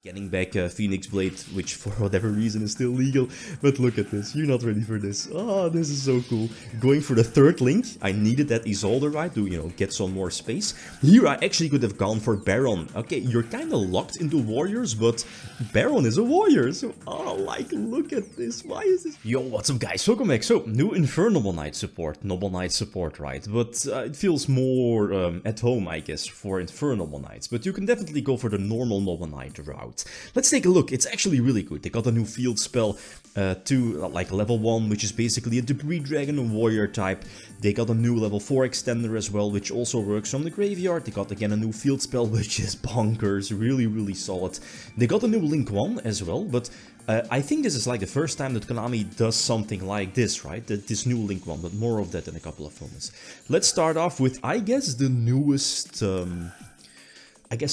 Getting back Phoenix Blade, which for whatever reason is still legal. But look at this, you're not ready for this. Oh, this is so cool. Going for the third link, I needed that Isolde, right, to, you know, get some more space. Here I actually could have gone for Baron. Okay, you're kind of locked into warriors, but Baron is a warrior. So, oh, like, look at this. Why is this? Yo, what's up, guys? Welcome back. So, new Infernoble Knight support. Noble Knight support, right? But it feels more at home, I guess, for Infernoble Knights. But you can definitely go for the normal Noble Knight route. Let's take a look. It's actually really good. They got a new field spell to like level 1, which is basically a debris dragon, a warrior type. They got a new level 4 extender as well, which also works from the graveyard. They got again a new field spell, which is bonkers, really solid. They got a new Link 1 as well, but I think this is like the first time that Konami does something like this, right? This new Link 1, but more of that in a couple of moments. Let's start off with, I guess, the newest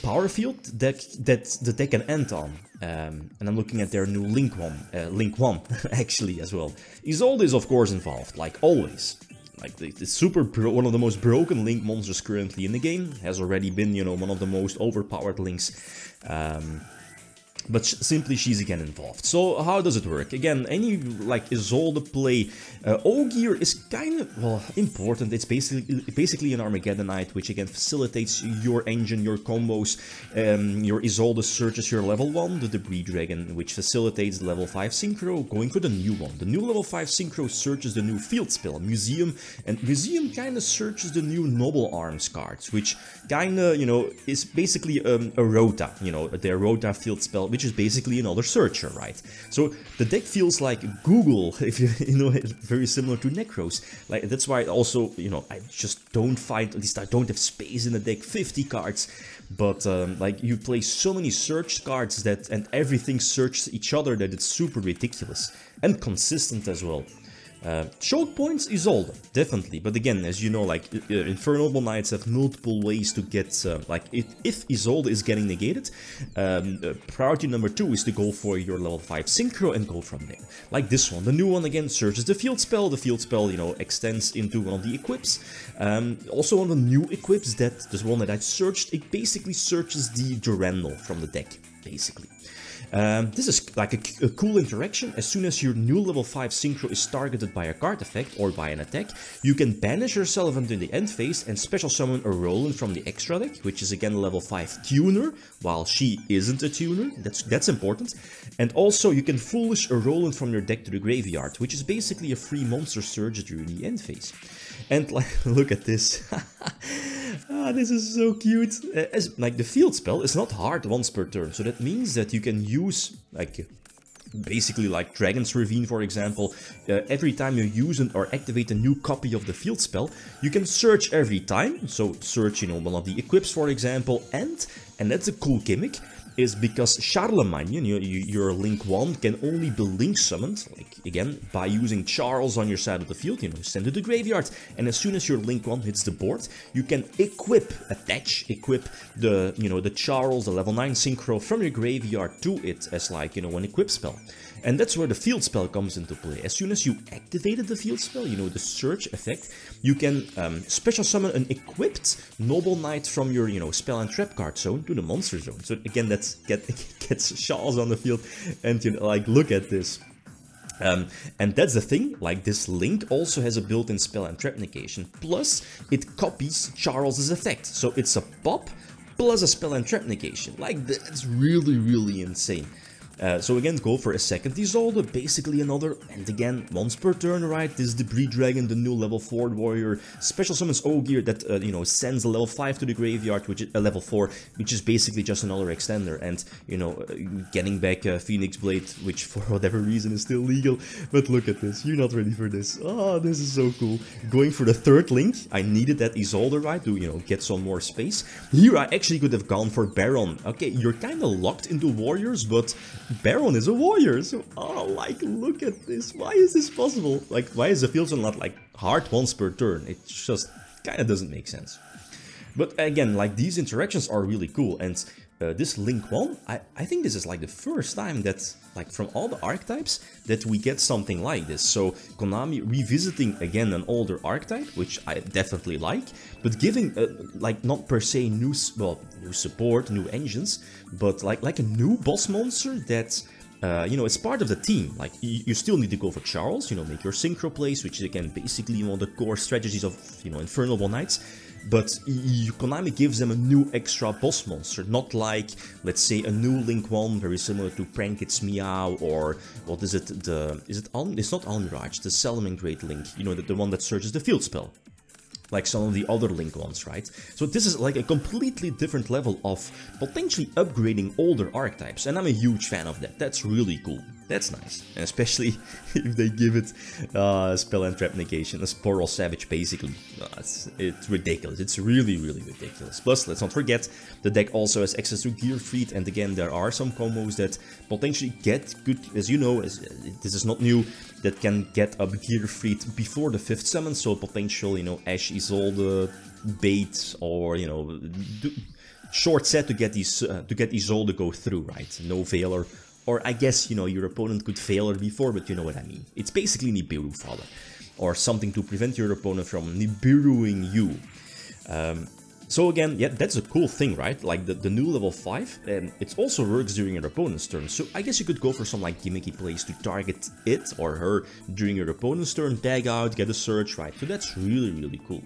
power field deck that the deck can end on. And I'm looking at their new Link 1 actually as well. Isolde is of course involved, like always. Like the one of the most broken Link monsters currently in the game. Has already been, you know, one of the most overpowered Links. But simply she's again involved. So how does it work? Again, any like Isolde play, Ogier is kind of, well, important. It's basically an Armageddonite, which again facilitates your engine, your combos. Your Isolde searches your level 1, the Debris Dragon, which facilitates the level 5 Synchro, going for the new one. The new level 5 Synchro searches the new field spell, Museum, and Museum kind of searches the new Noble Arms cards, which kind of, you know, is basically a Rota, you know, their Rota field spell, which is basically another searcher, right? So the deck feels like Google, if you know, very similar to Necros. Like that's why also, you know, I just don't find, at least I don't have space in the deck, 50 cards. But like you play so many search cards that, and everything searches each other, that it's super ridiculous and consistent as well. Choke points, Isolde, definitely, but again, as you know, like Infernoble Knights have multiple ways to get, like if Isolde is getting negated, priority number 2 is to go for your level 5 Synchro and go from there. Like this one, the new one again searches the field spell, you know, extends into one of the equips. Also on the new equips, this one that I searched, it basically searches the Durandal from the deck, basically. This is like a cool interaction. As soon as your new level 5 Synchro is targeted by a card effect or by an attack, you can banish yourself into the end phase and special summon a Roland from the extra deck, which is again a level 5 tuner, while she isn't a tuner. That's important. And also you can foolish a Roland from your deck to the graveyard, which is basically a free monster surge during the end phase. And like, look at this. This is so cute. Like the field spell is not hard once per turn, so that means that you can use like basically like Dragon's Ravine, for example. Every time you use or activate a new copy of the field spell, you can search every time. So search, you know, one of the equips, for example, and that's a cool gimmick. Is because Charlemagne, you know, your Link 1 can only be Link summoned, like again, by using Charles on your side of the field, you know, send it to the graveyard. And as soon as your Link 1 hits the board, you can equip the, you know, the Charles, the level 9 Synchro from your graveyard to it as like, you know, an equip spell. And that's where the field spell comes into play. As soon as you activated the field spell, you know, the search effect, you can special summon an equipped Noble Knight from your, you know, spell and trap card zone to the monster zone. So again, that's gets Charles on the field, and you know, like, look at this. And that's the thing, like this Link also has a built-in spell and trap negation, plus it copies Charles's effect. So it's a pop plus a spell and trap negation. Like, that's really insane. So again, go for a second Isolde, basically another, and again, once per turn, right? This Debris Dragon, the new level 4 warrior, special summons Ogier that, you know, sends a level 5 to the graveyard, which is a level 4, which is basically just another extender, and, you know, getting back Phoenix Blade, which for whatever reason is still legal. But look at this, you're not ready for this. Oh, this is so cool. Going for the third link, I needed that Isolde, right, to, you know, get some more space. Here I actually could have gone for Baron. Okay, you're kind of locked into warriors, but Baron is a warrior, so, oh, like, look at this. Why is this possible? Like, why is the field spell not, like, hard once per turn? It just kind of doesn't make sense. But again, like, these interactions are really cool, and this Link 1, I think this is like the first time that, like from all the archetypes, that we get something like this. So Konami revisiting again an older archetype, which I definitely like, but giving like not per se new support, new engines, but like a new boss monster that you know, it's part of the team. Like you still need to go for Charles, you know, make your synchro plays, which is again basically one of the core strategies of, you know, Infernoble Knights. But Konami gives them a new extra boss monster, not like, let's say, a new Link 1, very similar to Prankit's Meow, or what is it? It's not Almirage, the Salamangreat Link, you know, the one that searches the field spell, like some of the other Link ones, right? So this is like a completely different level of potentially upgrading older archetypes, and I'm a huge fan of that. That's really cool. That's nice, and especially if they give it spell and trap negation, a Sporal Savage basically. It's ridiculous. It's really, really ridiculous. Plus, let's not forget, the deck also has access to Gear Freed, and again, there are some combos that potentially get good, as you know, this is not new, that can get up Gear Freed before the 5th summon, so potential, you know, Ash Isolde bait, or, you know, short set to get Isolde go through, right? No Veiler. Or I guess, you know, your opponent could fail her before, but you know what I mean. It's basically Nibiru fodder, or something to prevent your opponent from Nibiruing you. So again, yeah, that's a cool thing, right? Like the new level 5, it also works during your opponent's turn. So I guess you could go for some like gimmicky plays to target it or her during your opponent's turn, tag out, get a search, right? So that's really, really cool.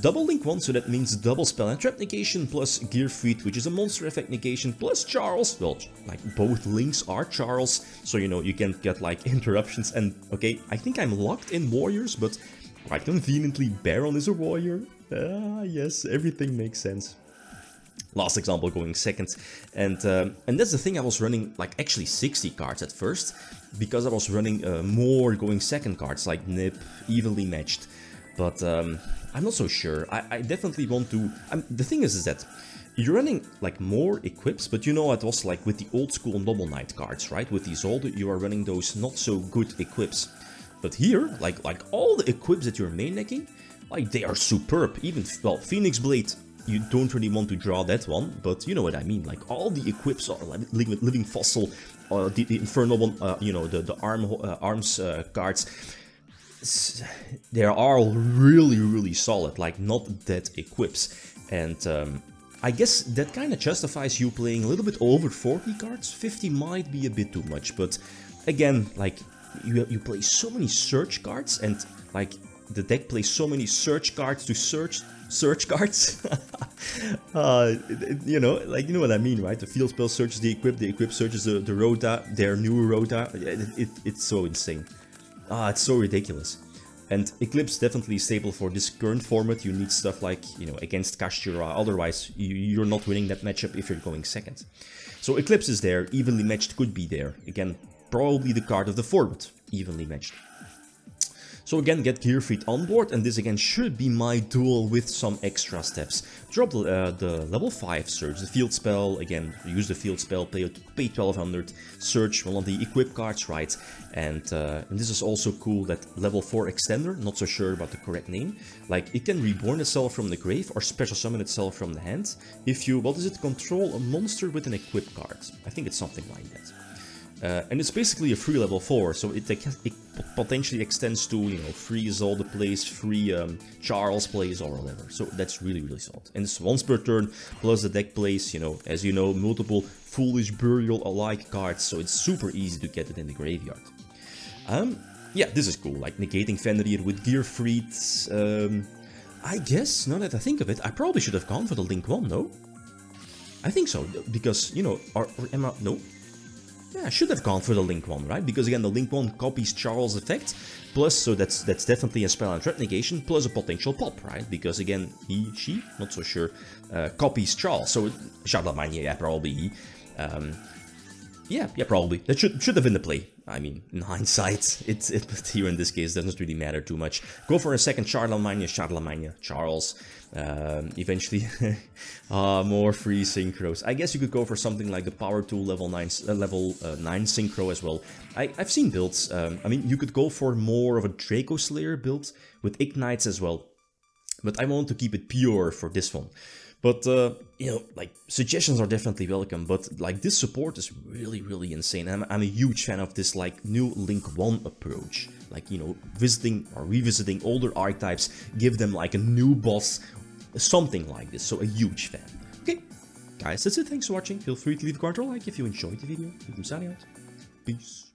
Double Link 1, so that means double spell and trap negation plus Gear Freed, which is a monster effect negation, plus Charles. Well, like both links are Charles, so you know you can get like interruptions. And okay, I think I'm locked in warriors, but quite conveniently Baron is a warrior. Yes, everything makes sense. Last example going second, and that's the thing. I was running like actually 60 cards at first, because I was running more going second cards like Nip, evenly matched. But I'm not so sure. I definitely want to... the thing is that you're running like more equips, but you know it was like with the old school Noble Knight cards, right? With Isolde, you are running those not so good equips. But here, like all the equips that you're main decking, like they are superb. Even, well, Phoenix Blade, you don't really want to draw that one, but you know what I mean. Like all the equips are like Living Fossil, the Infernoble, you know, the arms cards. They are all really, really solid, like not that equips. And I guess that kind of justifies you playing a little bit over 40 cards. 50 might be a bit too much, but again, like you play so many search cards, and like the deck plays so many search cards to search cards. You know, like, you know what I mean, right? The field spell searches the equip searches the Rota, their new Rota. It's so insane. It's so ridiculous. And Eclipse definitely stable for this current format. You need stuff like, you know, against Kashtira, otherwise you're not winning that matchup if you're going second. So Eclipse is there, evenly matched could be there. Again, probably the card of the format, evenly matched. So again, get Gear Freed on board, and this again should be my duel with some extra steps. Drop the level 5 Surge, the field spell, again, use the field spell, pay 1200, search one of the equip cards, right? And this is also cool that level 4 Extender, not so sure about the correct name, like it can reborn itself from the grave or special summon itself from the hand if you, what is it, control a monster with an equip card. I think it's something like that. And it's basically a free level 4, so it potentially extends to, you know, free Isolde plays, free Charles plays or whatever. So that's really, really solid. And it's once per turn, plus the deck plays, you know, as you know, multiple Foolish Burial alike cards, so it's super easy to get it in the graveyard. Yeah, this is cool, like negating Fenrir with Gear Freed. I guess, now that I think of it, I probably should have gone for the Link 1, no? I think so, because, you know, or am I, no? Yeah, I should have gone for the Link 1, right? Because again, the Link 1 copies Charles' effect, plus, so that's definitely a spell and trap negation, plus a potential pop, right? Because again, she, not so sure, copies Charles. So, Charlemagne, yeah, probably he. Yeah, probably. That should have been the play. I mean, in hindsight, but here in this case, doesn't really matter too much. Go for a second Charlemagne, Charles. Eventually, more free synchros. I guess you could go for something like the Power Tool level 9 synchro as well. I've seen builds. I mean, you could go for more of a Draco Slayer build with Ignites as well. But I want to keep it pure for this one. But, you know, like, suggestions are definitely welcome, but, like, this support is really, really insane. I'm a huge fan of this, like, new Link 1 approach. Like, you know, visiting or revisiting older archetypes, give them, like, a new boss, something like this. So, a huge fan. Okay, guys, that's it. Thanks for watching. Feel free to leave a comment or like if you enjoyed the video. You can sign out. Peace.